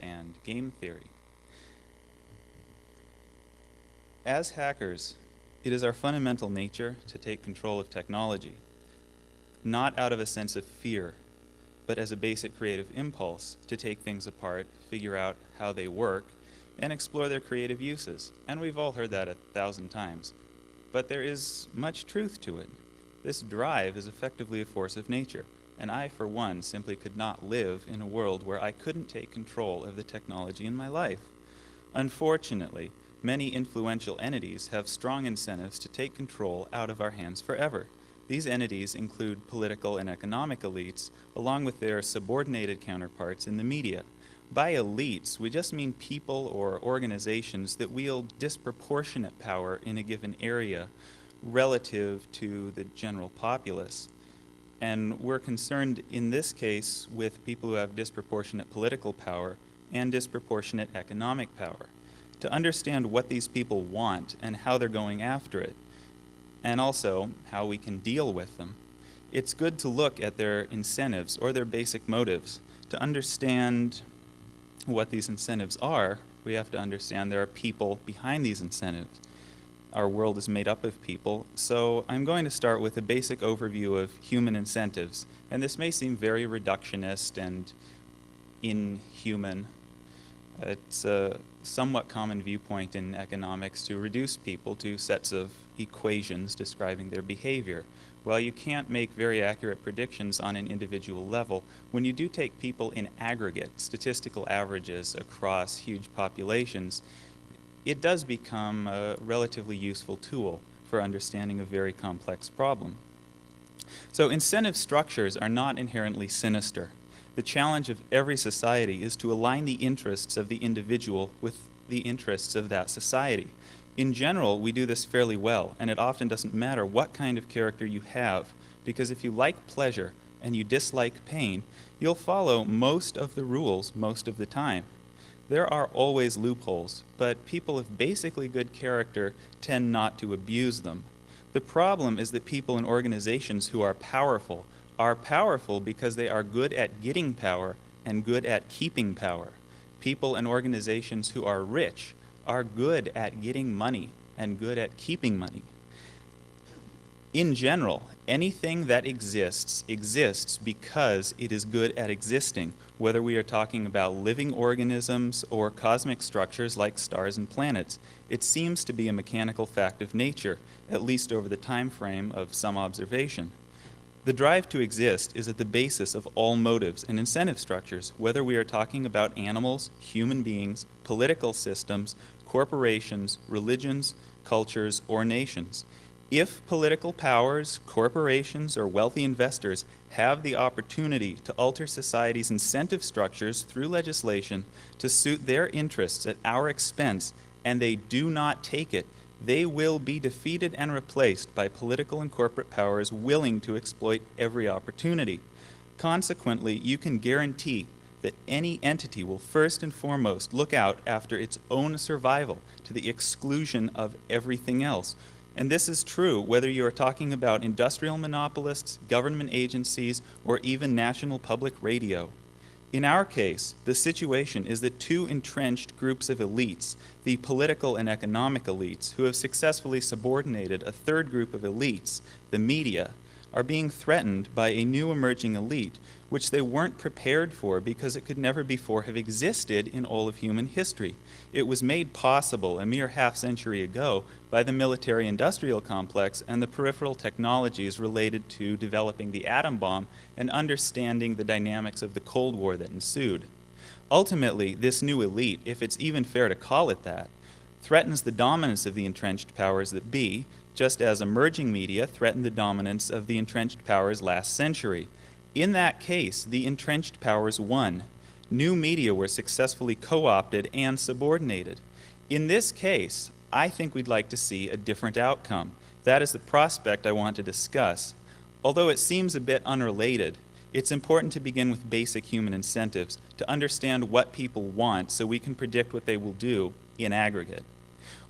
and game theory. As hackers, it is our fundamental nature to take control of technology, not out of a sense of fear, but as a basic creative impulse to take things apart, figure out how they work, and explore their creative uses. And we've all heard that 1,000 times. But there is much truth to it. This drive is effectively a force of nature, and I, for one, simply could not live in a world where I couldn't take control of the technology in my life. Unfortunately, many influential entities have strong incentives to take control out of our hands forever. These entities include political and economic elites, along with their subordinated counterparts in the media. By elites, we just mean people or organizations that wield disproportionate power in a given area relative to the general populace. And we're concerned in this case with people who have disproportionate political power and disproportionate economic power. To understand what these people want and how they're going after it, and also how we can deal with them, it's good to look at their incentives or their basic motives. To understand what these incentives are, we have to understand there are people behind these incentives. Our world is made up of people, so I'm going to start with a basic overview of human incentives. And this may seem very reductionist and inhuman. It's a somewhat common viewpoint in economics to reduce people to sets of equations describing their behavior. While you can't make very accurate predictions on an individual level, when you do take people in aggregate, statistical averages across huge populations, it does become a relatively useful tool for understanding a very complex problem. So incentive structures are not inherently sinister. The challenge of every society is to align the interests of the individual with the interests of that society. In general, we do this fairly well, and it often doesn't matter what kind of character you have, because if you like pleasure and you dislike pain, you'll follow most of the rules most of the time. There are always loopholes, but people of basically good character tend not to abuse them. The problem is that people in organizations who are powerful because they are good at getting power and good at keeping power. People and organizations who are rich are good at getting money and good at keeping money. In general, anything that exists because it is good at existing, whether we are talking about living organisms or cosmic structures like stars and planets. It seems to be a mechanical fact of nature, at least over the time frame of some observation. The drive to exist is at the basis of all motives and incentive structures, whether we are talking about animals, human beings, political systems, corporations, religions, cultures, or nations. If political powers, corporations, or wealthy investors have the opportunity to alter society's incentive structures through legislation to suit their interests at our expense, and they do not take it, they will be defeated and replaced by political and corporate powers willing to exploit every opportunity. Consequently, you can guarantee that any entity will first and foremost look out after its own survival to the exclusion of everything else. And this is true whether you are talking about industrial monopolists, government agencies, or even national public radio. In our case, the situation is that two entrenched groups of elites, the political and economic elites, who have successfully subordinated a third group of elites, the media, are being threatened by a new emerging elite, which they weren't prepared for because it could never before have existed in all of human history. It was made possible a mere half-century ago by the military-industrial complex and the peripheral technologies related to developing the atom bomb and understanding the dynamics of the Cold War that ensued. Ultimately, this new elite, if it's even fair to call it that, threatens the dominance of the entrenched powers that be, just as emerging media threatened the dominance of the entrenched powers last century. In that case, the entrenched powers won. New media were successfully co-opted and subordinated. In this case, I think we'd like to see a different outcome. That is the prospect I want to discuss. Although it seems a bit unrelated, it's important to begin with basic human incentives, to understand what people want so we can predict what they will do in aggregate.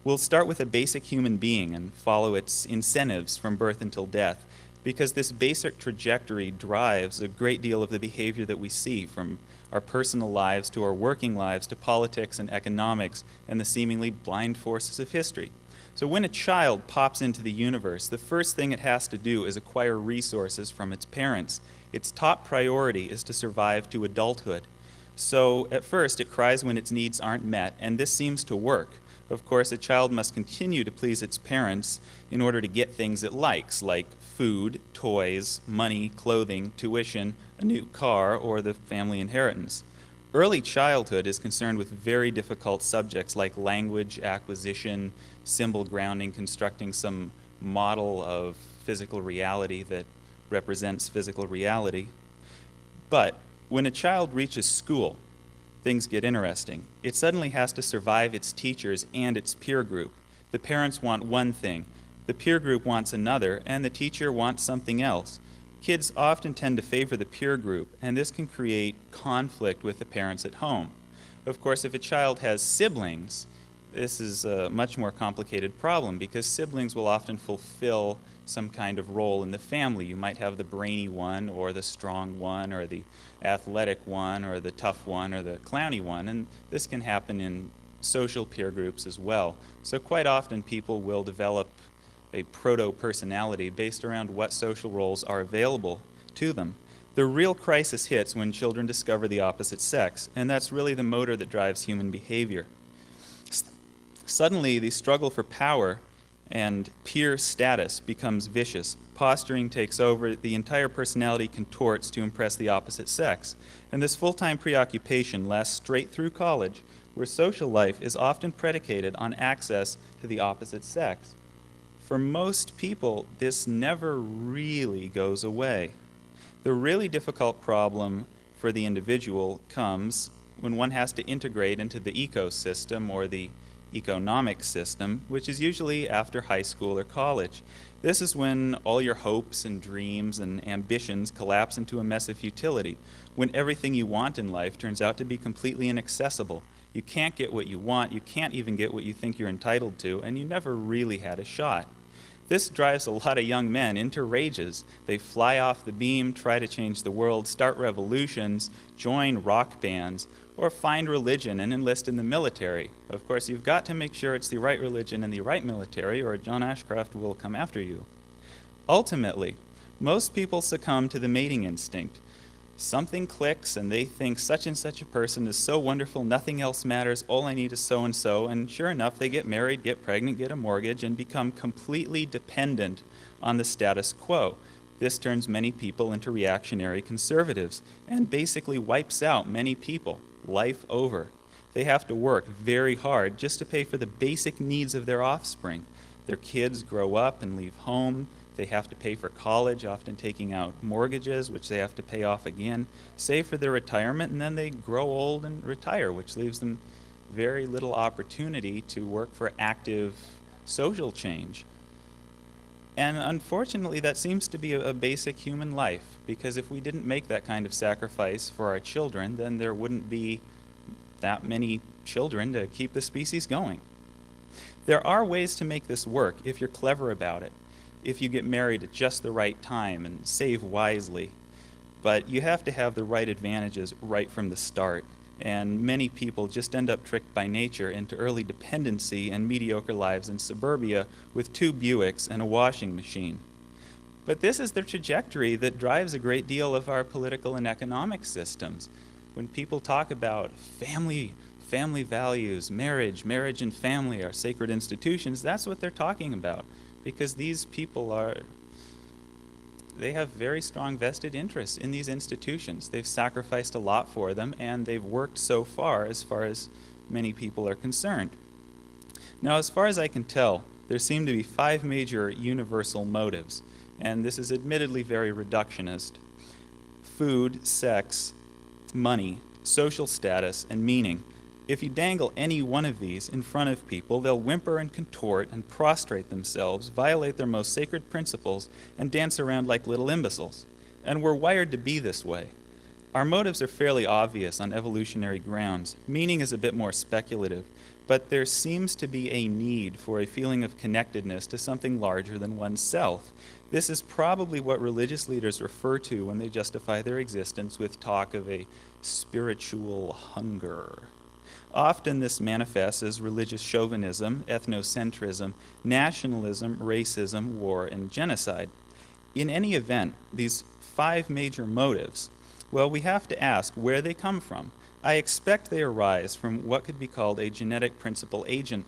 We'll start with a basic human being and follow its incentives from birth until death, because this basic trajectory drives a great deal of the behavior that we see, from our personal lives to our working lives to politics and economics and the seemingly blind forces of history. So when a child pops into the universe, the first thing it has to do is acquire resources from its parents. Its top priority is to survive to adulthood. So at first it cries when its needs aren't met, and this seems to work. Of course, a child must continue to please its parents in order to get things it likes, like food, toys, money, clothing, tuition, a new car, or the family inheritance. Early childhood is concerned with very difficult subjects like language acquisition, symbol grounding, constructing some model of physical reality that represents physical reality. But when a child reaches school, things get interesting. It suddenly has to survive its teachers and its peer group. The parents want one thing, the peer group wants another, and the teacher wants something else. Kids often tend to favor the peer group, and this can create conflict with the parents at home. Of course, if a child has siblings, this is a much more complicated problem because siblings will often fulfill some kind of role in the family. You might have the brainy one, or the strong one, or the athletic one, or the tough one, or the clowny one, and this can happen in social peer groups as well. So quite often people will develop a proto-personality based around what social roles are available to them. The real crisis hits when children discover the opposite sex, and that's really the motor that drives human behavior. Suddenly, the struggle for power and peer status becomes vicious. Posturing takes over, the entire personality contorts to impress the opposite sex. And this full-time preoccupation lasts straight through college, where social life is often predicated on access to the opposite sex. For most people, this never really goes away. The really difficult problem for the individual comes when one has to integrate into the ecosystem or the economic system, which is usually after high school or college. This is when all your hopes and dreams and ambitions collapse into a mess of futility, when everything you want in life turns out to be completely inaccessible. You can't get what you want, you can't even get what you think you're entitled to, and you never really had a shot. This drives a lot of young men into rages. They fly off the beam, try to change the world, start revolutions, join rock bands, or find religion and enlist in the military. Of course, you've got to make sure it's the right religion and the right military, or John Ashcroft will come after you. Ultimately, most people succumb to the mating instinct. Something clicks and they think such and such a person is so wonderful, nothing else matters, all I need is so and so, and sure enough, they get married, get pregnant, get a mortgage, and become completely dependent on the status quo. This turns many people into reactionary conservatives and basically wipes out many people, life over. They have to work very hard just to pay for the basic needs of their offspring. Their kids grow up and leave home. They have to pay for college, often taking out mortgages, which they have to pay off again, save for their retirement, and then they grow old and retire, which leaves them very little opportunity to work for active social change. And unfortunately, that seems to be a basic human life, because if we didn't make that kind of sacrifice for our children, then there wouldn't be that many children to keep the species going. There are ways to make this work if you're clever about it, if you get married at just the right time and save wisely. But you have to have the right advantages right from the start. And many people just end up tricked by nature into early dependency and mediocre lives in suburbia with 2 Buicks and a washing machine. But this is the trajectory that drives a great deal of our political and economic systems. When people talk about family values, marriage and family are sacred institutions, that's what they're talking about. Because these people they have very strong vested interests in these institutions. They've sacrificed a lot for them, and they've worked so far as many people are concerned. Now, as far as I can tell, there seem to be 5 major universal motives, and this is admittedly very reductionist: food, sex, money, social status, and meaning. If you dangle any one of these in front of people, they'll whimper and contort and prostrate themselves, violate their most sacred principles, and dance around like little imbeciles. And we're wired to be this way. Our motives are fairly obvious on evolutionary grounds. Meaning is a bit more speculative, but there seems to be a need for a feeling of connectedness to something larger than oneself. This is probably what religious leaders refer to when they justify their existence with talk of a spiritual hunger. Often this manifests as religious chauvinism, ethnocentrism, nationalism, racism, war, and genocide. In any event, these 5 major motives, well, we have to ask where they come from. I expect they arise from what could be called a genetic principal agent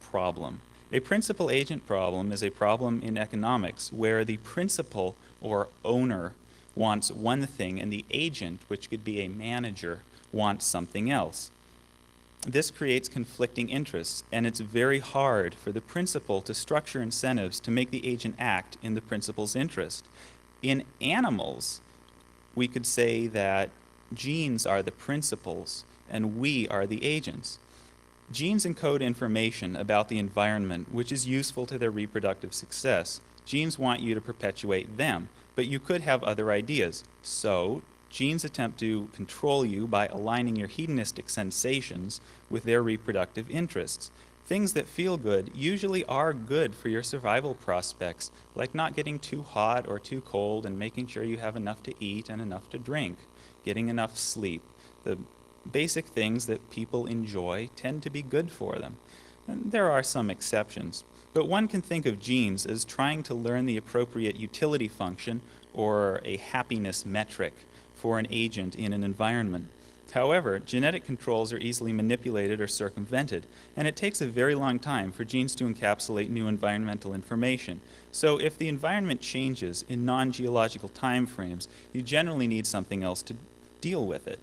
problem. A principal agent problem is a problem in economics where the principal or owner wants one thing and the agent, which could be a manager, wants something else. This creates conflicting interests, and it's very hard for the principal to structure incentives to make the agent act in the principal's interest. In animals, we could say that genes are the principals and we are the agents. Genes encode information about the environment which is useful to their reproductive success. Genes want you to perpetuate them, but you could have other ideas. So, genes attempt to control you by aligning your hedonistic sensations with their reproductive interests. Things that feel good usually are good for your survival prospects, like not getting too hot or too cold and making sure you have enough to eat and enough to drink, getting enough sleep. The basic things that people enjoy tend to be good for them. And there are some exceptions, but one can think of genes as trying to learn the appropriate utility function or a happiness metric for an agent in an environment. However, genetic controls are easily manipulated or circumvented, and it takes a very long time for genes to encapsulate new environmental information. So if the environment changes in non-geological time frames, you generally need something else to deal with it.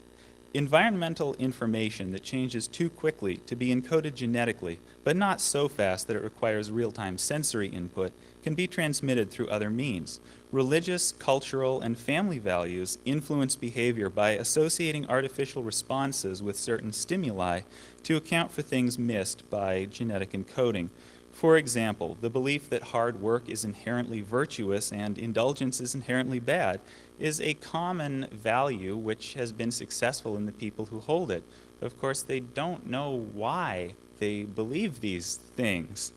Environmental information that changes too quickly to be encoded genetically, but not so fast that it requires real-time sensory input, can be transmitted through other means. Religious, cultural, and family values influence behavior by associating artificial responses with certain stimuli to account for things missed by genetic encoding. For example, the belief that hard work is inherently virtuous and indulgence is inherently bad is a common value which has been successful in the people who hold it. Of course, they don't know why they believe these things.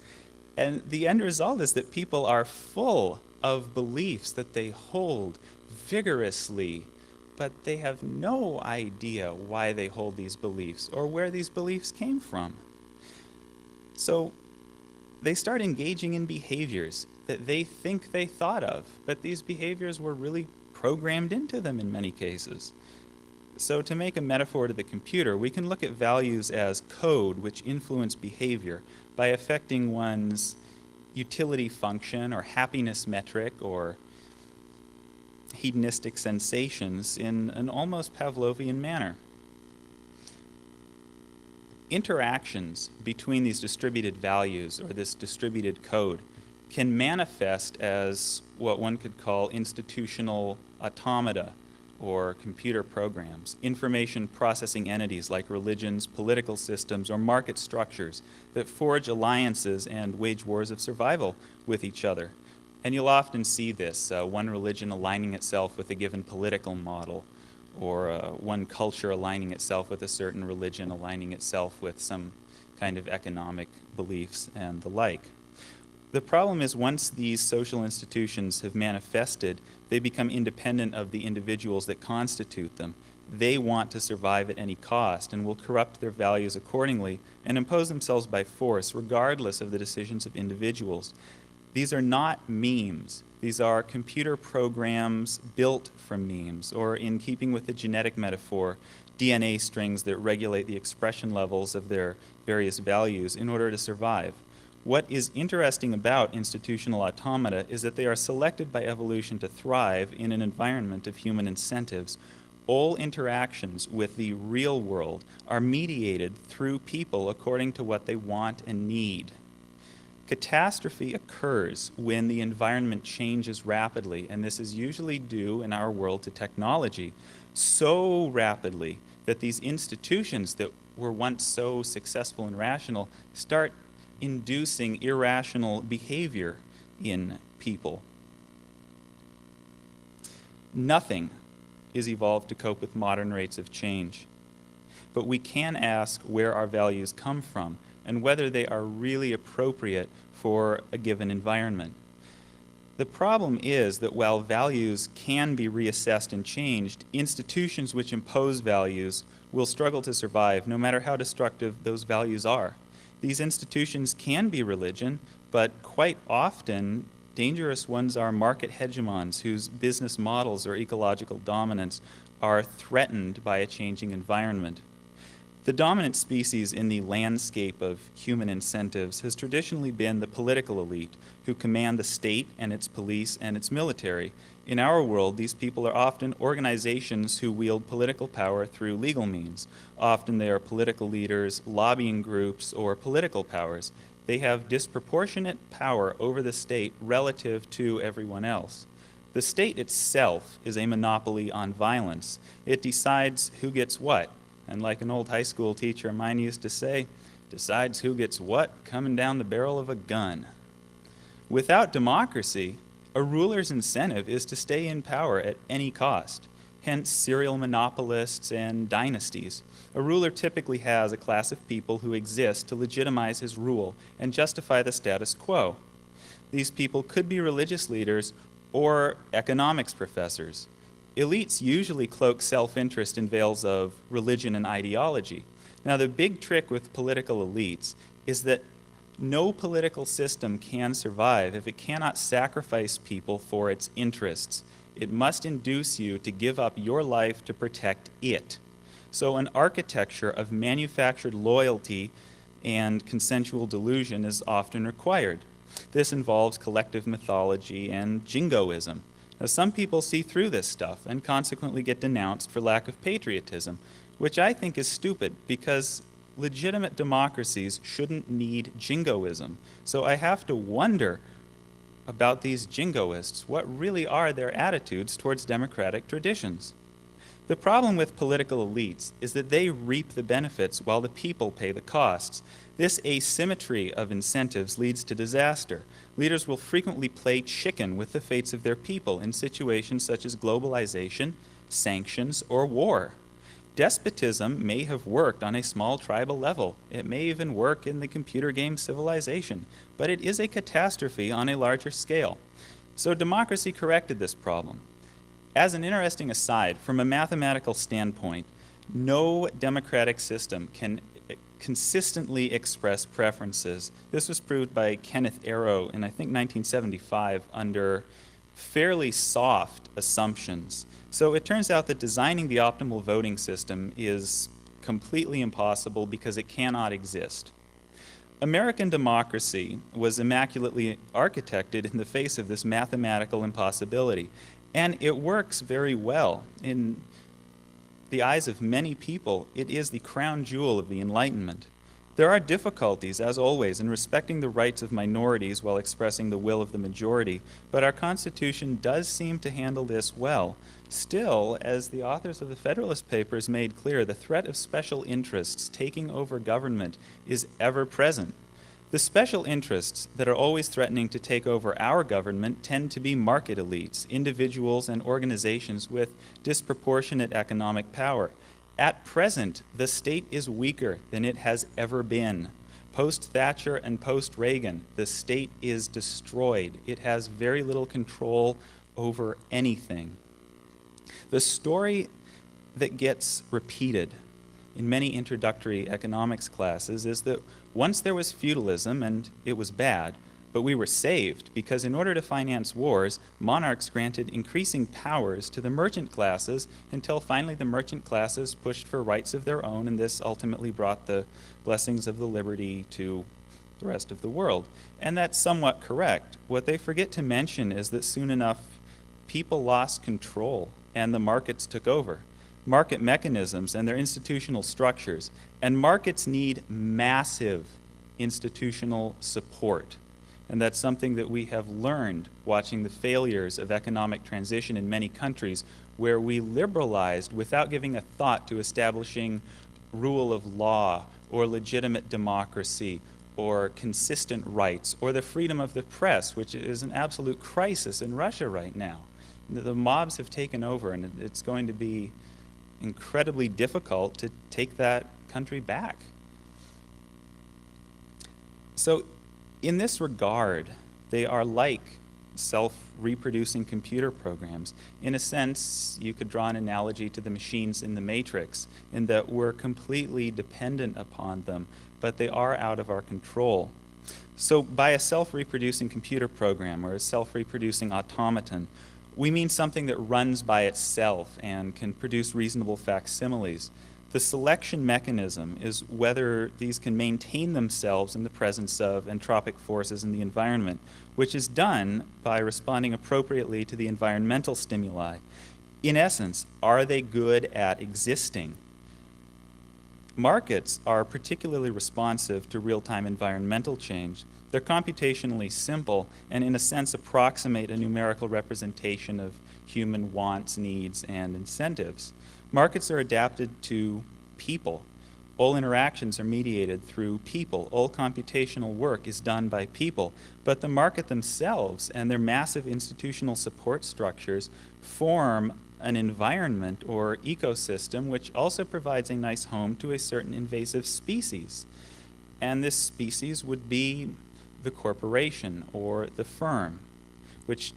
And the end result is that people are full of beliefs that they hold vigorously, but they have no idea why they hold these beliefs or where these beliefs came from. So they start engaging in behaviors that they think they thought of, but these behaviors were really programmed into them in many cases. So to make a metaphor to the computer, we can look at values as code which influence behavior by affecting one's utility function or happiness metric or hedonistic sensations in an almost Pavlovian manner. Interactions between these distributed values or this distributed code can manifest as what one could call institutional automata or computer programs, information processing entities like religions, political systems, or market structures that forge alliances and wage wars of survival with each other. And you'll often see this, one religion aligning itself with a given political model, or one culture aligning itself with a certain religion, aligning itself with some kind of economic beliefs and the like. The problem is once these social institutions have manifested, they become independent of the individuals that constitute them. They want to survive at any cost and will corrupt their values accordingly and impose themselves by force regardless of the decisions of individuals. These are not memes. These are computer programs built from memes, or in keeping with the genetic metaphor, DNA strings that regulate the expression levels of their various values in order to survive. What is interesting about institutional automata is that they are selected by evolution to thrive in an environment of human incentives. All interactions with the real world are mediated through people according to what they want and need. Catastrophe occurs when the environment changes rapidly, and this is usually due in our world to technology, so rapidly that these institutions that were once so successful and rational start inducing irrational behavior in people. Nothing is evolved to cope with modern rates of change, but we can ask where our values come from and whether they are really appropriate for a given environment. The problem is that while values can be reassessed and changed, institutions which impose values will struggle to survive no matter how destructive those values are. These institutions can be religion, but quite often dangerous ones are market hegemons whose business models or ecological dominance are threatened by a changing environment. The dominant species in the landscape of human incentives has traditionally been the political elite, who command the state and its police and its military. In our world, these people are often organizations who wield political power through legal means. Often they are political leaders, lobbying groups, or political powers. They have disproportionate power over the state relative to everyone else. The state itself is a monopoly on violence. It decides who gets what. And like an old high school teacher of mine used to say, decides who gets what coming down the barrel of a gun. Without democracy, a ruler's incentive is to stay in power at any cost, hence serial monopolists and dynasties. A ruler typically has a class of people who exist to legitimize his rule and justify the status quo. These people could be religious leaders or economics professors. Elites usually cloak self-interest in veils of religion and ideology. Now, the big trick with political elites is that no political system can survive if it cannot sacrifice people for its interests. It must induce you to give up your life to protect it. So an architecture of manufactured loyalty and consensual delusion is often required. This involves collective mythology and jingoism. Now, some people see through this stuff and consequently get denounced for lack of patriotism, which I think is stupid because legitimate democracies shouldn't need jingoism. So I have to wonder about these jingoists. What really are their attitudes towards democratic traditions? The problem with political elites is that they reap the benefits while the people pay the costs. This asymmetry of incentives leads to disaster. Leaders will frequently play chicken with the fates of their people in situations such as globalization, sanctions, or war. Despotism may have worked on a small tribal level. It may even work in the computer game civilization, but it is a catastrophe on a larger scale. So democracy corrected this problem. As an interesting aside, from a mathematical standpoint, no democratic system can consistently express preferences. This was proved by Kenneth Arrow in, I think, 1975 under fairly soft assumptions. So it turns out that designing the optimal voting system is completely impossible because it cannot exist. American democracy was immaculately architected in the face of this mathematical impossibility, and it works very well. In the eyes of many people, it is the crown jewel of the Enlightenment. There are difficulties, as always, in respecting the rights of minorities while expressing the will of the majority, but our Constitution does seem to handle this well. Still, as the authors of the Federalist Papers made clear, the threat of special interests taking over government is ever present. The special interests that are always threatening to take over our government tend to be market elites, individuals and organizations with disproportionate economic power. At present, the state is weaker than it has ever been. Post-Thatcher and post-Reagan, the state is destroyed. It has very little control over anything. The story that gets repeated in many introductory economics classes is that once there was feudalism and it was bad, but we were saved because in order to finance wars, monarchs granted increasing powers to the merchant classes until finally the merchant classes pushed for rights of their own, and this ultimately brought the blessings of the liberty to the rest of the world. And that's somewhat correct. What they forget to mention is that soon enough people lost control and the markets took over. Market mechanisms and their institutional structures, and markets need massive institutional support. And that's something that we have learned watching the failures of economic transition in many countries where we liberalized without giving a thought to establishing rule of law or legitimate democracy or consistent rights or the freedom of the press, which is an absolute crisis in Russia right now. The mobs have taken over, and it's going to be incredibly difficult to take that country back. So in this regard, they are like self-reproducing computer programs. In a sense, you could draw an analogy to the machines in the Matrix, in that we're completely dependent upon them, but they are out of our control. So by a self-reproducing computer program or a self-reproducing automaton, we mean something that runs by itself and can produce reasonable facsimiles. The selection mechanism is whether these can maintain themselves in the presence of entropic forces in the environment, which is done by responding appropriately to the environmental stimuli. In essence, are they good at existing? Markets are particularly responsive to real-time environmental change. They're computationally simple and in a sense approximate a numerical representation of human wants, needs, and incentives. Markets are adapted to people. All interactions are mediated through people. All computational work is done by people. But the market themselves and their massive institutional support structures form an environment or ecosystem which also provides a nice home to a certain invasive species. And this species would be the corporation or the firm, which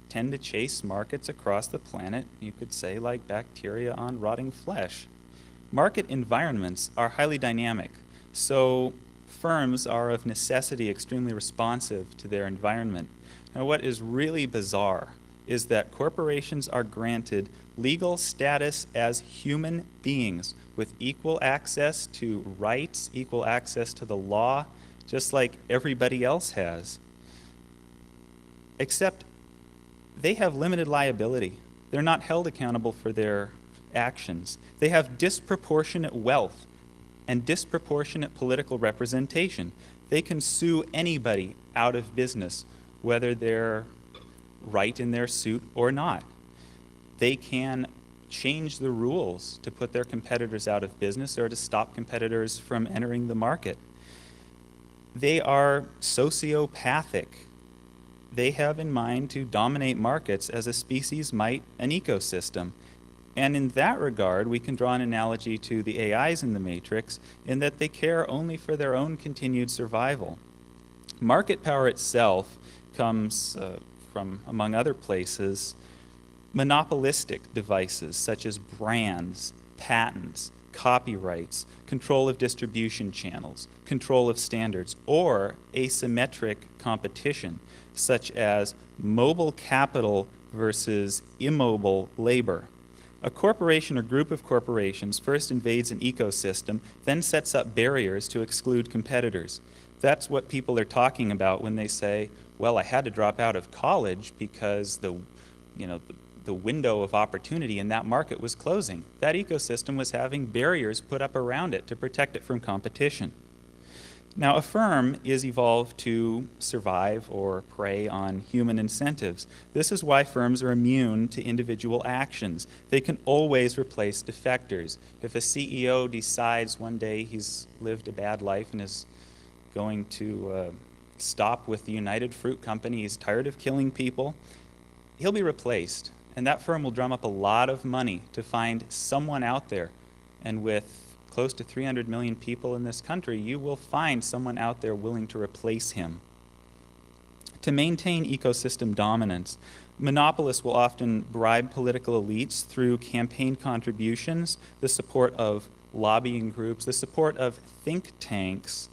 tend to chase markets across the planet, you could say like bacteria on rotting flesh. Market environments are highly dynamic, so firms are of necessity extremely responsive to their environment. Now, what is really bizarre is that corporations are granted legal status as human beings with equal access to rights, equal access to the law, just like everybody else has. Except they have limited liability. They're not held accountable for their actions. They have disproportionate wealth and disproportionate political representation. They can sue anybody out of business, whether they're right in their suit or not. They can change the rules to put their competitors out of business or to stop competitors from entering the market. They are sociopathic. They have in mind to dominate markets as a species might an ecosystem. And in that regard, we can draw an analogy to the AIs in the Matrix in that they care only for their own continued survival. Market power itself comes from, among other places, monopolistic devices such as brands, patents, copyrights, control of distribution channels, control of standards, or asymmetric competition, such as mobile capital versus immobile labor. A corporation or group of corporations first invades an ecosystem, then sets up barriers to exclude competitors. That's what people are talking about when they say, well, I had to drop out of college because the window of opportunity in that market was closing. That ecosystem was having barriers put up around it to protect it from competition. Now, a firm is evolved to survive or prey on human incentives. This is why firms are immune to individual actions. They can always replace defectors. If a CEO decides one day he's lived a bad life and is going to stop with the United Fruit Company, he's tired of killing people, he'll be replaced. And that firm will drum up a lot of money to find someone out there. And with close to 300 million people in this country, you will find someone out there willing to replace him. To maintain ecosystem dominance, monopolists will often bribe political elites through campaign contributions, the support of lobbying groups, the support of think tanks,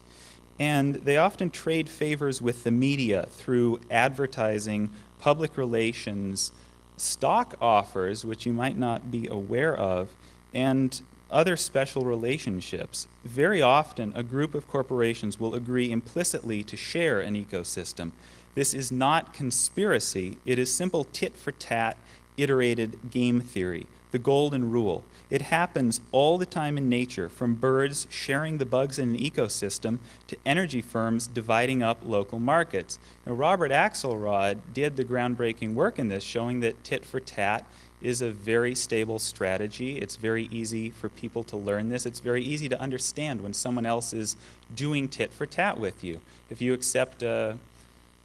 and they often trade favors with the media through advertising, public relations, stock offers, which you might not be aware of, and other special relationships. Very often, a group of corporations will agree implicitly to share an ecosystem. This is not conspiracy. It is simple tit-for-tat, iterated game theory, the golden rule. It happens all the time in nature, from birds sharing the bugs in an ecosystem to energy firms dividing up local markets. Now, Robert Axelrod did the groundbreaking work in this, showing that tit-for-tat is a very stable strategy. It's very easy for people to learn this. It's very easy to understand when someone else is doing tit-for-tat with you. If you accept an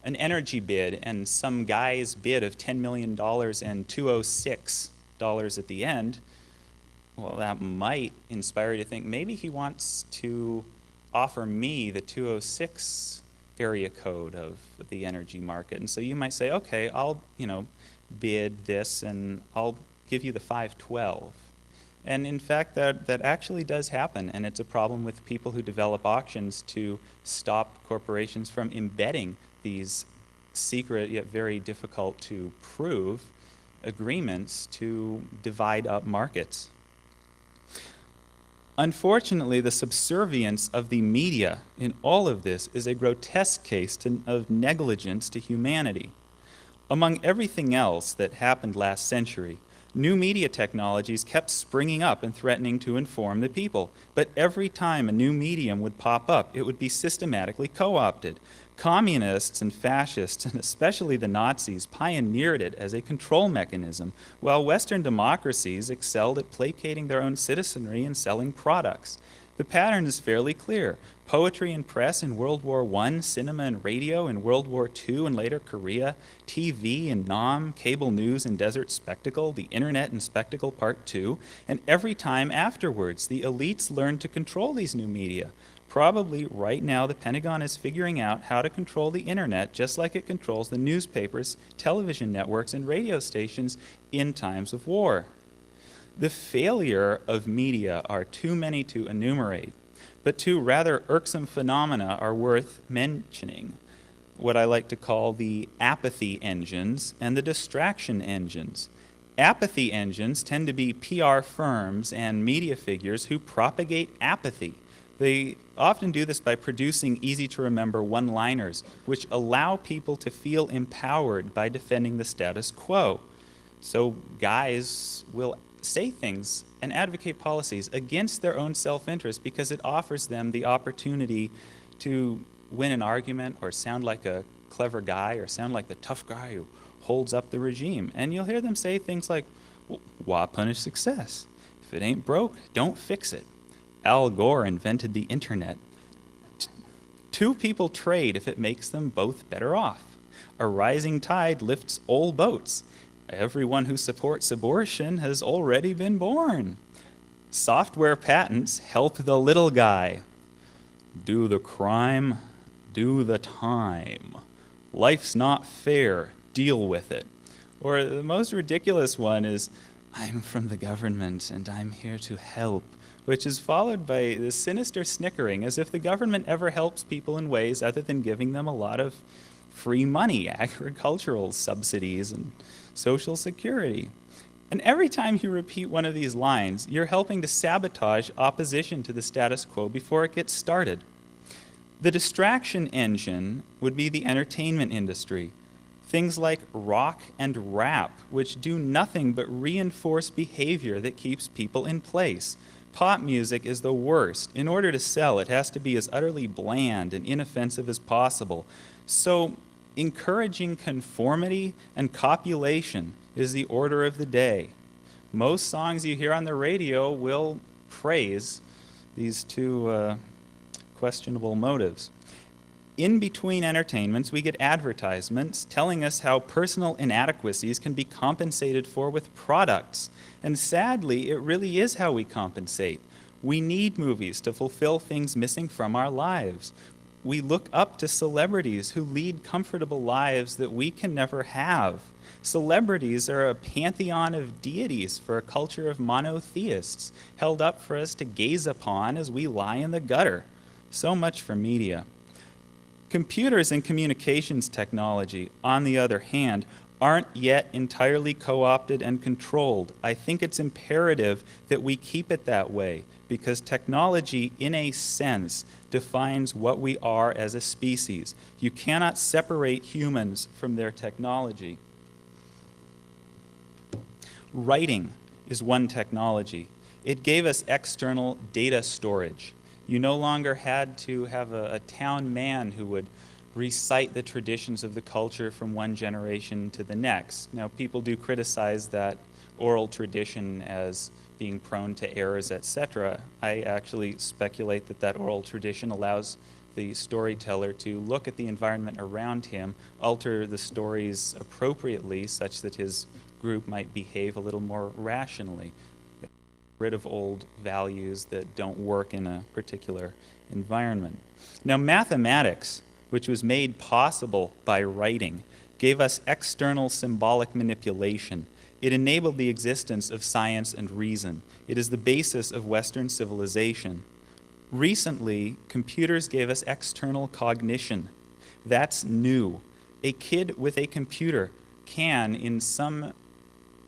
energy bid and some guy's bid of $10 million and $206 at the end, well, that might inspire you to think maybe he wants to offer me the 206 area code of the energy market. And so you might say, okay, I'll, bid this and I'll give you the 512. And in fact, that actually does happen, and it's a problem with people who develop auctions to stop corporations from embedding these secret yet very difficult to prove agreements to divide up markets. Unfortunately, the subservience of the media in all of this is a grotesque case of negligence to humanity. Among everything else that happened last century, new media technologies kept springing up and threatening to inform the people. But every time a new medium would pop up, it would be systematically co-opted. Communists and fascists, and especially the Nazis, pioneered it as a control mechanism, while Western democracies excelled at placating their own citizenry and selling products. The pattern is fairly clear. Poetry and press in World War I, cinema and radio in World War II and later Korea, TV and Nam, cable news and Desert Spectacle, the Internet and Spectacle Part 2, and every time afterwards, the elites learned to control these new media. Probably right now the Pentagon is figuring out how to control the Internet just like it controls the newspapers, television networks, and radio stations in times of war. The failure of media are too many to enumerate, but two rather irksome phenomena are worth mentioning, what I like to call the apathy engines and the distraction engines. Apathy engines tend to be PR firms and media figures who propagate apathy. They often do this by producing easy-to-remember one-liners, which allow people to feel empowered by defending the status quo. So guys will say things and advocate policies against their own self-interest because it offers them the opportunity to win an argument or sound like a clever guy or sound like the tough guy who holds up the regime. And you'll hear them say things like, well, why punish success? If it ain't broke, don't fix it. Al Gore invented the internet. Two people trade if it makes them both better off. A rising tide lifts all boats. Everyone who supports abortion has already been born. Software patents help the little guy. Do the crime, do the time. Life's not fair, deal with it. Or the most ridiculous one is, I'm from the government and I'm here to help, which is followed by this sinister snickering as if the government ever helps people in ways other than giving them a lot of free money, agricultural subsidies, and Social Security. And every time you repeat one of these lines, you're helping to sabotage opposition to the status quo before it gets started. The distraction engine would be the entertainment industry. Things like rock and rap, which do nothing but reinforce behavior that keeps people in place. Pop music is the worst. In order to sell, it has to be as utterly bland and inoffensive as possible. So encouraging conformity and copulation is the order of the day. Most songs you hear on the radio will praise these two questionable motives. In between entertainments, we get advertisements telling us how personal inadequacies can be compensated for with products. And sadly, it really is how we compensate. We need movies to fulfill things missing from our lives. We look up to celebrities who lead comfortable lives that we can never have. Celebrities are a pantheon of deities for a culture of monotheists, held up for us to gaze upon as we lie in the gutter. So much for media. Computers and communications technology, on the other hand, aren't yet entirely co-opted and controlled. I think it's imperative that we keep it that way, because technology, in a sense, defines what we are as a species. You cannot separate humans from their technology. Writing is one technology. It gave us external data storage. You no longer had to have a town man who would recite the traditions of the culture from one generation to the next. Now, people do criticize that oral tradition as being prone to errors, etc. I actually speculate that that oral tradition allows the storyteller to look at the environment around him, alter the stories appropriately such that his group might behave a little more rationally, get rid of old values that don't work in a particular environment. Now, mathematics which was made possible by writing, gave us external symbolic manipulation. It enabled the existence of science and reason. It is the basis of Western civilization. Recently, computers gave us external cognition. That's new. A kid with a computer can, in some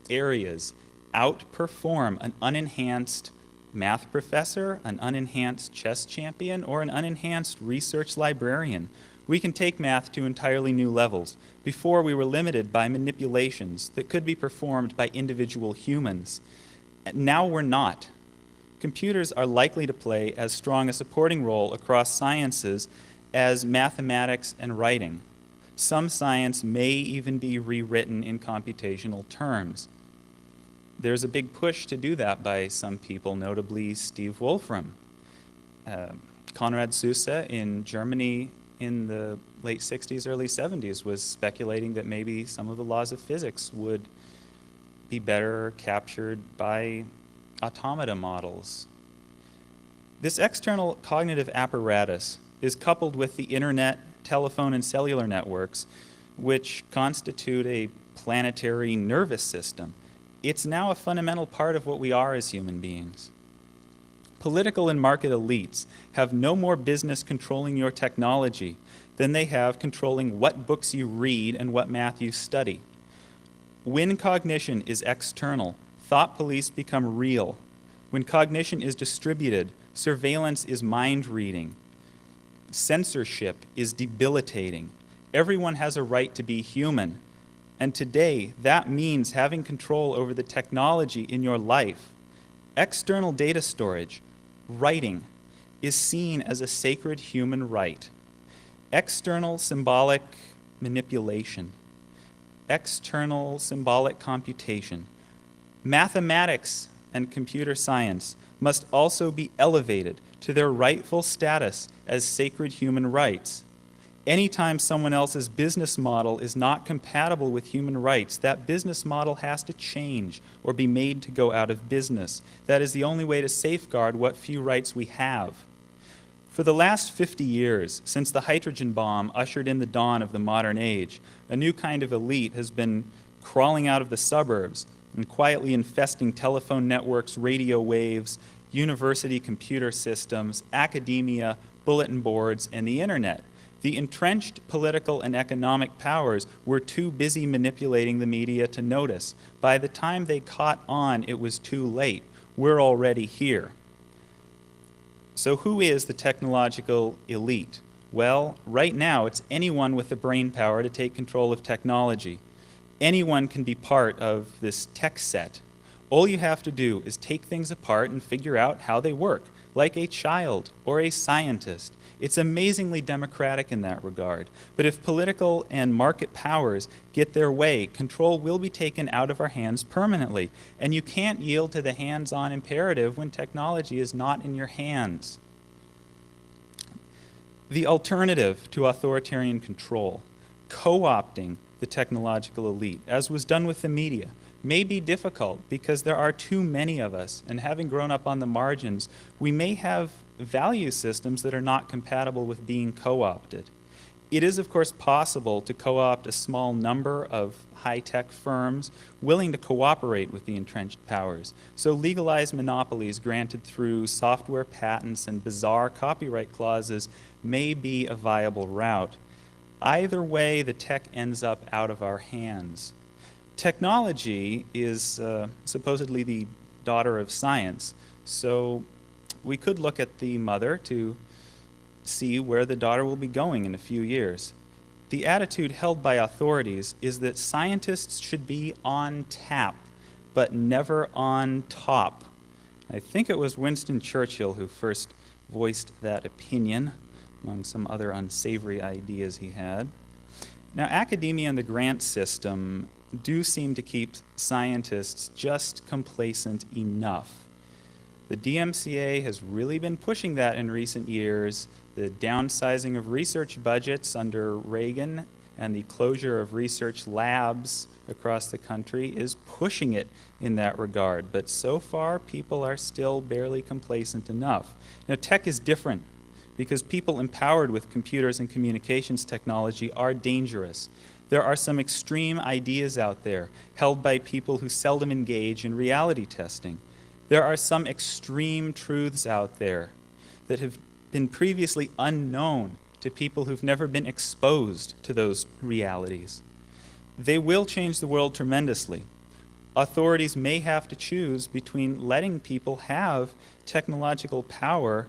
areas, outperform an unenhanced math professor, an unenhanced chess champion, or an unenhanced research librarian. We can take math to entirely new levels. Before, we were limited by manipulations that could be performed by individual humans. Now we're not. Computers are likely to play as strong a supporting role across sciences as mathematics and writing. Some science may even be rewritten in computational terms. There's a big push to do that by some people, notably Steve Wolfram. Konrad Zuse in Germany in the late 60s, early 70s was speculating that maybe some of the laws of physics would be better captured by automata models. This external cognitive apparatus is coupled with the internet, telephone, and cellular networks, which constitute a planetary nervous system. It's now a fundamental part of what we are as human beings. Political and market elites have no more business controlling your technology than they have controlling what books you read and what math you study. When cognition is external, thought police become real. When cognition is distributed, surveillance is mind reading. Censorship is debilitating. Everyone has a right to be human. And today, that means having control over the technology in your life. External data storage, writing, is seen as a sacred human right. External symbolic manipulation, external symbolic computation. Mathematics and computer science must also be elevated to their rightful status as sacred human rights. Anytime someone else's business model is not compatible with human rights, that business model has to change or be made to go out of business. That is the only way to safeguard what few rights we have. For the last 50 years, since the hydrogen bomb ushered in the dawn of the modern age, a new kind of elite has been crawling out of the suburbs and quietly infesting telephone networks, radio waves, university computer systems, academia, bulletin boards, and the internet. The entrenched political and economic powers were too busy manipulating the media to notice. By the time they caught on, it was too late. We're already here. So who is the technological elite? Well, right now it's anyone with the brain power to take control of technology. Anyone can be part of this tech set. All you have to do is take things apart and figure out how they work, like a child or a scientist. It's amazingly democratic in that regard. But if political and market powers get their way, control will be taken out of our hands permanently. And you can't yield to the hands-on imperative when technology is not in your hands. The alternative to authoritarian control, co-opting the technological elite, as was done with the media, may be difficult because there are too many of us, and having grown up on the margins, we may have value systems that are not compatible with being co-opted. It is, of course, possible to co-opt a small number of high-tech firms willing to cooperate with the entrenched powers. So legalized monopolies granted through software patents and bizarre copyright clauses may be a viable route. Either way, the tech ends up out of our hands. Technology is supposedly the daughter of science, so we could look at the mother to see where the daughter will be going in a few years. The attitude held by authorities is that scientists should be on tap, but never on top. I think it was Winston Churchill who first voiced that opinion, among some other unsavory ideas he had. Now, academia and the grant system do seem to keep scientists just complacent enough. The DMCA has really been pushing that in recent years. The downsizing of research budgets under Reagan and the closure of research labs across the country is pushing it in that regard. But so far, people are still barely complacent enough. Now, tech is different. because people empowered with computers and communications technology are dangerous. There are some extreme ideas out there held by people who seldom engage in reality testing. There are some extreme truths out there that have been previously unknown to people who've never been exposed to those realities. They will change the world tremendously. Authorities may have to choose between letting people have technological power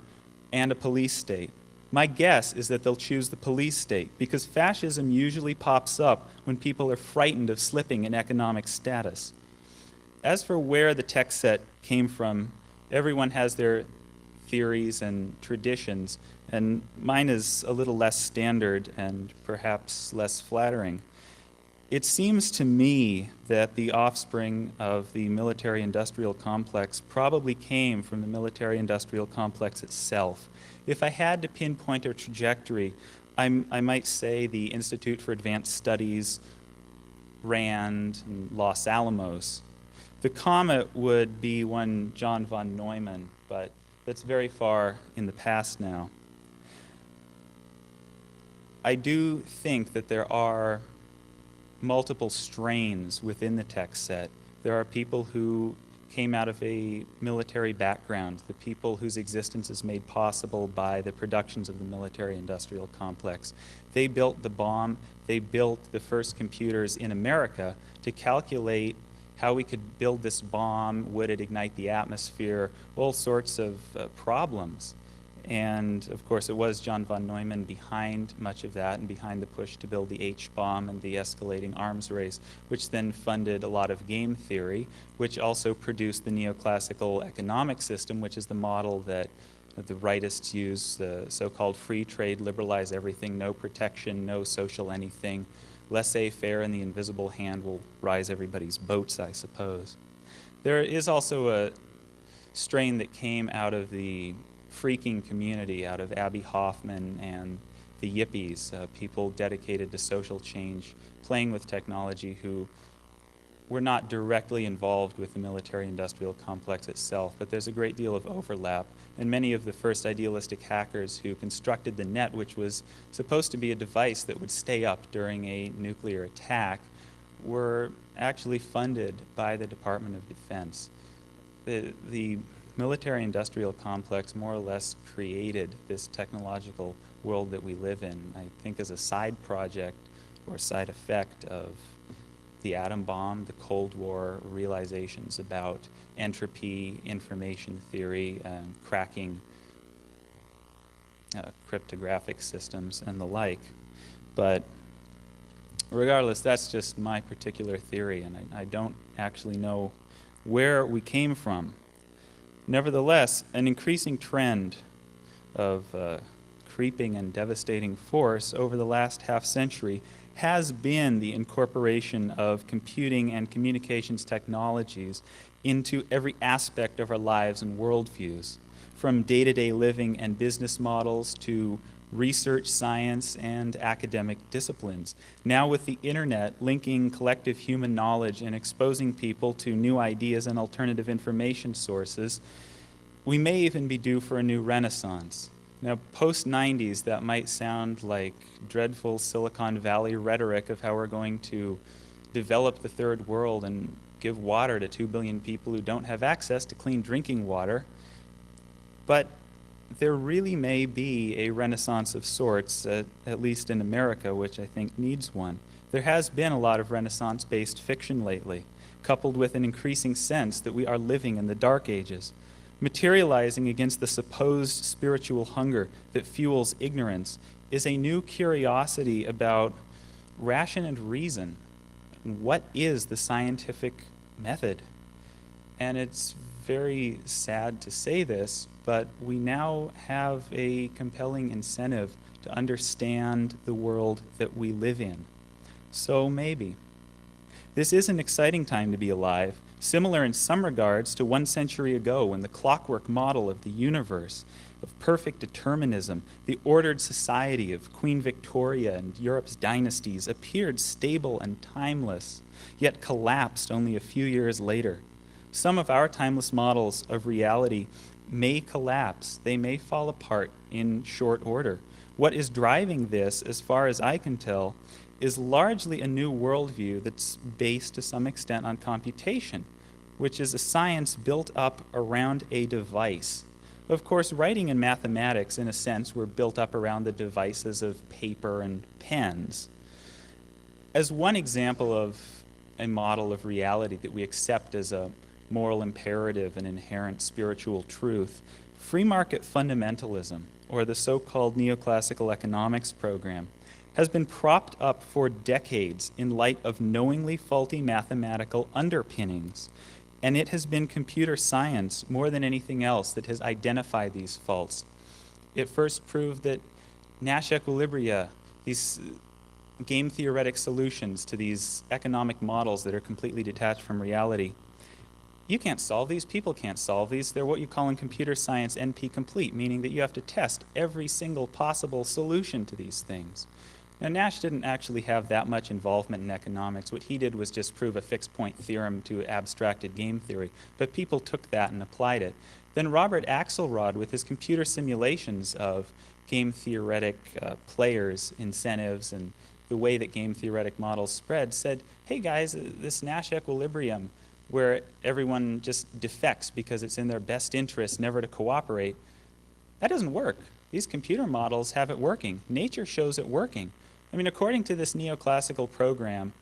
and a police state. My guess is that they'll choose the police state because fascism usually pops up when people are frightened of slipping in economic status. As for where the tech set came from, everyone has their theories and traditions, and mine is a little less standard and perhaps less flattering. It seems to me that the offspring of the military-industrial complex probably came from the military-industrial complex itself. If I had to pinpoint a trajectory, I might say the Institute for Advanced Studies, RAND, and Los Alamos. The comet would be one John von Neumann, but that's very far in the past now. I do think that there are multiple strains within the tech set. There are people who came out of a military background, the people whose existence is made possible by the productions of the military-industrial complex. They built the bomb, they built the first computers in America to calculate how we could build this bomb, would it ignite the atmosphere, all sorts of problems. And of course it was John von Neumann behind much of that and behind the push to build the H-bomb and the escalating arms race, which then funded a lot of game theory, which also produced the neoclassical economic system, which is the model that the rightists use, the so-called free trade, liberalize everything, no protection, no social anything, laissez-faire and the invisible hand will rise everybody's boats, I suppose. There is also a strain that came out of the freaking community, out of Abby Hoffman and the yippies, people dedicated to social change, playing with technology who were not directly involved with the military-industrial complex itself, but there's a great deal of overlap. And many of the first idealistic hackers who constructed the net, which was supposed to be a device that would stay up during a nuclear attack, were actually funded by the Department of Defense. The military-industrial complex more or less created this technological world that we live in, I think as a side project or side effect of the atom bomb, the Cold War realizations about entropy, information theory, and cracking cryptographic systems and the like. But regardless, that's just my particular theory, and I don't actually know where we came from. Nevertheless, an increasing trend of creeping and devastating force over the last half-century has been the incorporation of computing and communications technologies into every aspect of our lives and worldviews, from day-to-day living and business models to research, science, and academic disciplines. Now with the internet linking collective human knowledge and exposing people to new ideas and alternative information sources, we may even be due for a new renaissance. Now, post-90s, that might sound like dreadful Silicon Valley rhetoric of how we're going to develop the third world and give water to 2 billion people who don't have access to clean drinking water. But there really may be a renaissance of sorts, at least in America, which I think needs one. There has been a lot of Renaissance-based fiction lately, coupled with an increasing sense that we are living in the Dark Ages, materializing against the supposed spiritual hunger that fuels ignorance is a new curiosity about ration and reason. What is the scientific method? And it's very sad to say this, but we now have a compelling incentive to understand the world that we live in. So maybe. This is an exciting time to be alive, similar in some regards to 1 century ago when the clockwork model of the universe, of perfect determinism, the ordered society of Queen Victoria and Europe's dynasties appeared stable and timeless, yet collapsed only a few years later. Some of our timeless models of reality may collapse. They may fall apart in short order. What is driving this, as far as I can tell, is largely a new worldview that's based to some extent on computation, which is a science built up around a device. Of course, writing and mathematics, in a sense, were built up around the devices of paper and pens. As one example of a model of reality that we accept as a moral imperative and inherent spiritual truth, free market fundamentalism, or the so-called neoclassical economics program, has been propped up for decades in light of knowingly faulty mathematical underpinnings. And it has been computer science, more than anything else, that has identified these faults. It first proved that Nash equilibria, these game theoretic solutions to these economic models that are completely detached from reality, you can't solve these, people can't solve these. They're what you call in computer science NP-complete, meaning that you have to test every single possible solution to these things. Now, Nash didn't actually have that much involvement in economics. What he did was just prove a fixed point theorem to abstracted game theory, but people took that and applied it. Then Robert Axelrod, with his computer simulations of game theoretic players, incentives, and the way that game theoretic models spread, said, hey guys, this Nash equilibrium, where everyone just defects because it's in their best interest never to cooperate, that doesn't work. These computer models have it working. Nature shows it working. I mean, according to this neoclassical program,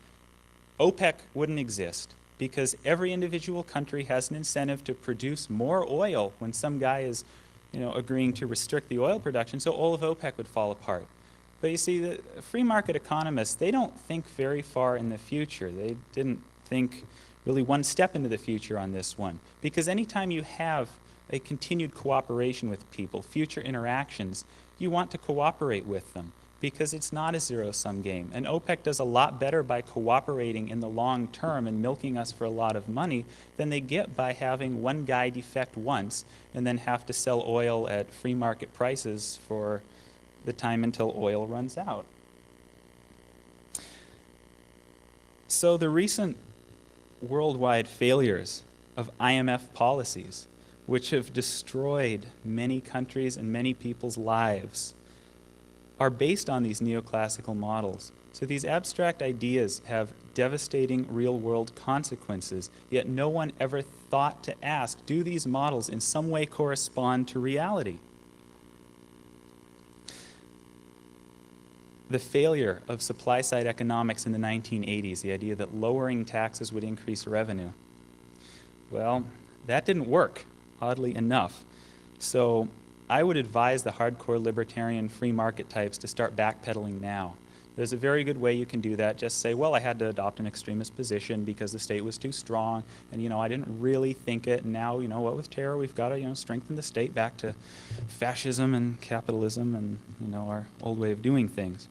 OPEC wouldn't exist because every individual country has an incentive to produce more oil when some guy is, agreeing to restrict the oil production, so all of OPEC would fall apart. But you see, the free market economists, they don't think very far in the future. They didn't think really one step into the future on this one. Because anytime you have a continued cooperation with people, future interactions, you want to cooperate with them because it's not a zero-sum game. And OPEC does a lot better by cooperating in the long term and milking us for a lot of money than they get by having one guy defect once and then have to sell oil at free market prices for the time until oil runs out. So the recent worldwide failures of IMF policies, which have destroyed many countries and many people's lives, are based on these neoclassical models. So these abstract ideas have devastating real-world consequences, yet no one ever thought to ask, do these models in some way correspond to reality? The failure of supply-side economics in the 1980s, the idea that lowering taxes would increase revenue, well, that didn't work, oddly enough. So I would advise the hardcore libertarian free market types to start backpedaling now. There's a very good way you can do that. Just say, well, I had to adopt an extremist position because the state was too strong, and I didn't really think it, and now, what with terror, we've got to, strengthen the state back to fascism and capitalism and, our old way of doing things.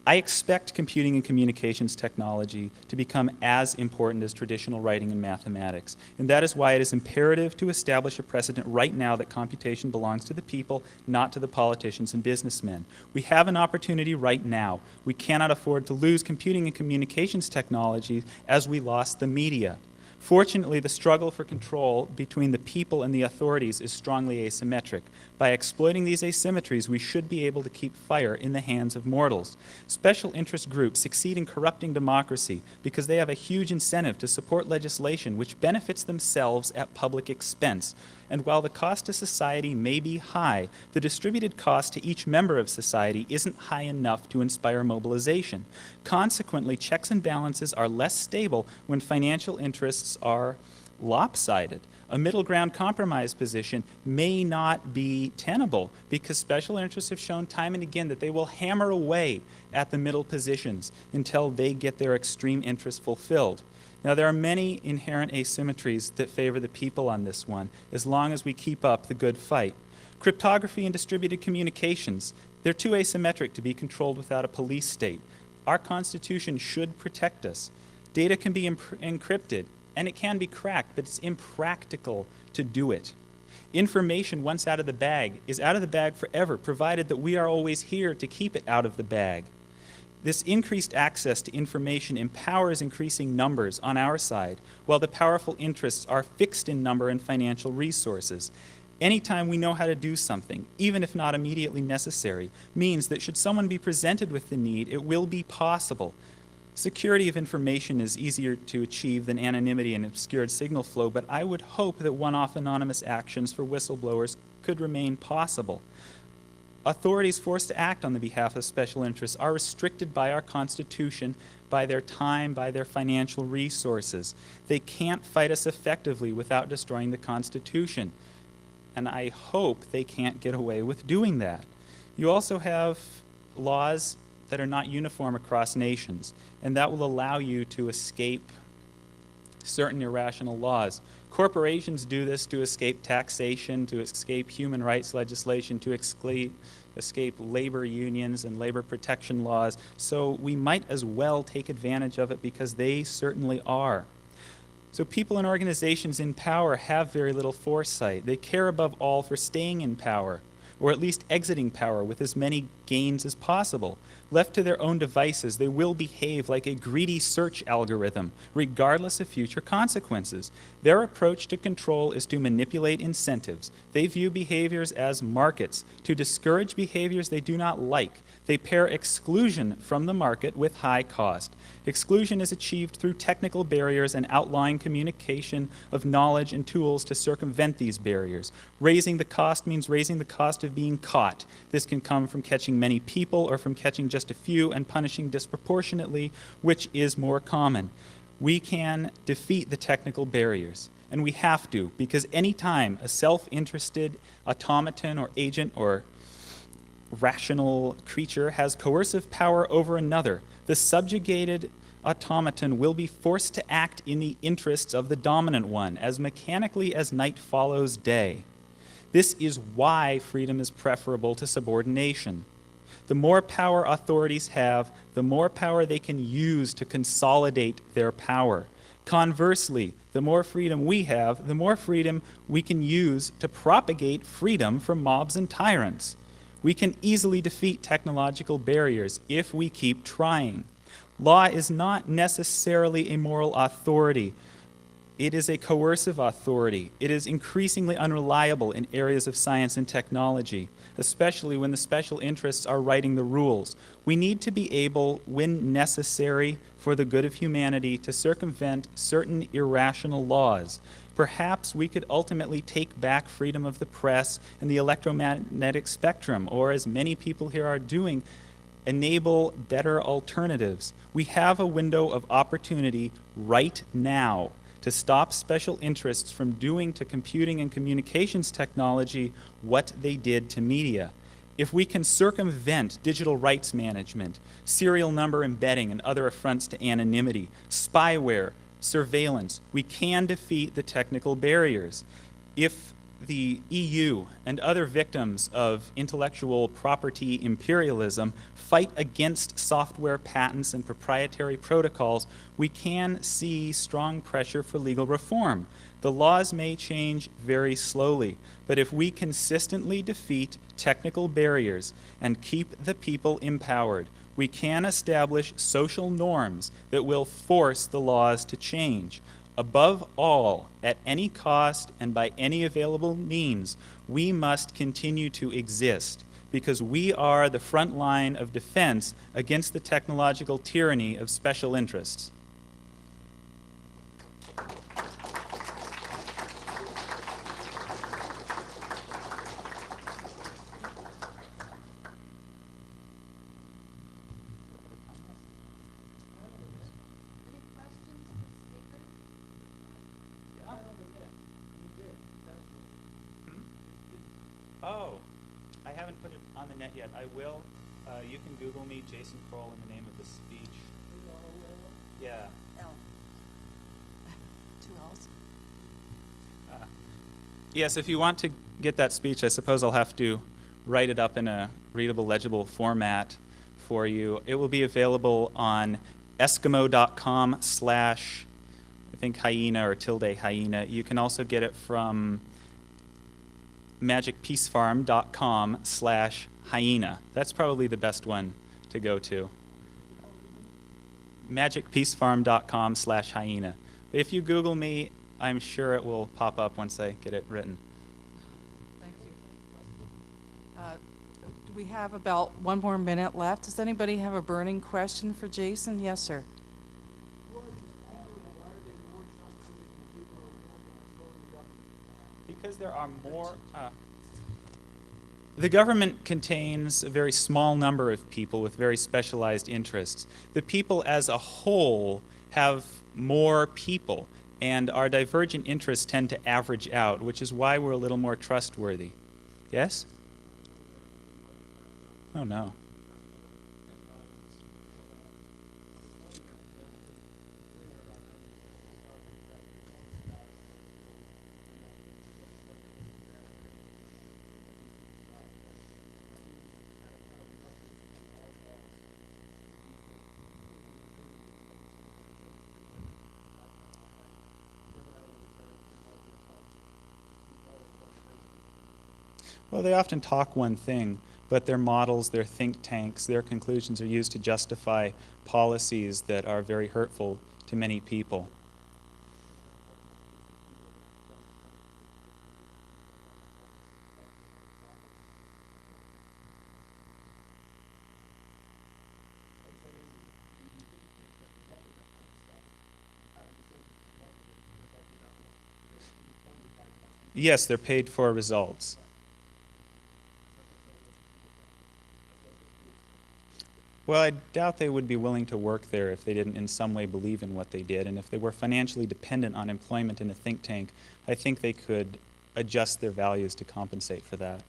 I expect computing and communications technology to become as important as traditional writing and mathematics. And that is why it is imperative to establish a precedent right now that computation belongs to the people, not to the politicians and businessmen. We have an opportunity right now. We cannot afford to lose computing and communications technology as we lost the media. Fortunately, the struggle for control between the people and the authorities is strongly asymmetric. By exploiting these asymmetries, we should be able to keep fire in the hands of mortals. Special interest groups succeed in corrupting democracy because they have a huge incentive to support legislation which benefits themselves at public expense. And while the cost to society may be high, the distributed cost to each member of society isn't high enough to inspire mobilization. Consequently, checks and balances are less stable when financial interests are lopsided. A middle ground compromise position may not be tenable because special interests have shown time and again that they will hammer away at the middle positions until they get their extreme interests fulfilled. Now, there are many inherent asymmetries that favor the people on this one, as long as we keep up the good fight. Cryptography and distributed communications, they're too asymmetric to be controlled without a police state. Our Constitution should protect us. Data can be encrypted, and it can be cracked, but it's impractical to do it. Information, once out of the bag, is out of the bag forever, provided that we are always here to keep it out of the bag. This increased access to information empowers increasing numbers on our side, while the powerful interests are fixed in number and financial resources. Anytime we know how to do something, even if not immediately necessary, means that should someone be presented with the need, it will be possible. Security of information is easier to achieve than anonymity and obscured signal flow, but I would hope that one-off anonymous actions for whistleblowers could remain possible. Authorities forced to act on the behalf of special interests are restricted by our Constitution, by their time, by their financial resources. They can't fight us effectively without destroying the Constitution. And I hope they can't get away with doing that. You also have laws that are not uniform across nations, and that will allow you to escape certain irrational laws. Corporations do this to escape taxation, to escape human rights legislation, to escape labor unions and labor protection laws. So we might as well take advantage of it because they certainly are. So people and organizations in power have very little foresight. They care above all for staying in power, or at least exiting power with as many gains as possible. Left to their own devices, they will behave like a greedy search algorithm, regardless of future consequences. Their approach to control is to manipulate incentives. They view behaviors as markets, to discourage behaviors they do not like. They pair exclusion from the market with high cost. Exclusion is achieved through technical barriers and outlawing communication of knowledge and tools to circumvent these barriers. Raising the cost means raising the cost of being caught. This can come from catching many people or from catching just a few and punishing disproportionately, which is more common. We can defeat the technical barriers, and we have to, because any time a self-interested automaton or agent or rational creature has coercive power over another, the subjugated automaton will be forced to act in the interests of the dominant one, as mechanically as night follows day. This is why freedom is preferable to subordination. The more power authorities have, the more power they can use to consolidate their power. Conversely, the more freedom we have, the more freedom we can use to propagate freedom from mobs and tyrants. We can easily defeat technological barriers if we keep trying. Law is not necessarily a moral authority. It is a coercive authority. It is increasingly unreliable in areas of science and technology, especially when the special interests are writing the rules. We need to be able, when necessary for the good of humanity, to circumvent certain irrational laws. Perhaps we could ultimately take back freedom of the press and the electromagnetic spectrum, or as many people here are doing, enable better alternatives. We have a window of opportunity right now to stop special interests from doing to computing and communications technology what they did to media. If we can circumvent digital rights management, serial number embedding, and other affronts to anonymity, spyware, surveillance, we can defeat the technical barriers. If the EU and other victims of intellectual property imperialism fight against software patents and proprietary protocols, we can see strong pressure for legal reform. The laws may change very slowly, but if we consistently defeat technical barriers and keep the people empowered, we can establish social norms that will force the laws to change. Above all, at any cost and by any available means, we must continue to exist because we are the front line of defense against the technological tyranny of special interests. Oh, I haven't put it on the net yet. I will. You can Google me, Jason Kroll, in the name of the speech. Yeah. L. 2 L's. Yes, if you want to get that speech, I suppose I'll have to write it up in a readable, legible format for you. It will be available on Eskimo.com/ I think hyena or tilde hyena. You can also get it from magicpeacefarm.com/hyena. That's probably the best one to go to. magicpeacefarm.com/hyena. If you Google me, I'm sure it will pop up once I get it written. We have about 1 more minute left. Does anybody have a burning question for Jason? Yes, sir. Because there are more. The government contains a very small number of people with very specialized interests. The people as a whole have more people, and our divergent interests tend to average out, which is why we're a little more trustworthy. Yes? Oh, no. Well, they often talk one thing, but their models, their think tanks, their conclusions are used to justify policies that are very hurtful to many people. Yes, they're paid for results. Well, I doubt they would be willing to work there if they didn't in some way believe in what they did. And if they were financially dependent on employment in a think tank, I think they could adjust their values to compensate for that.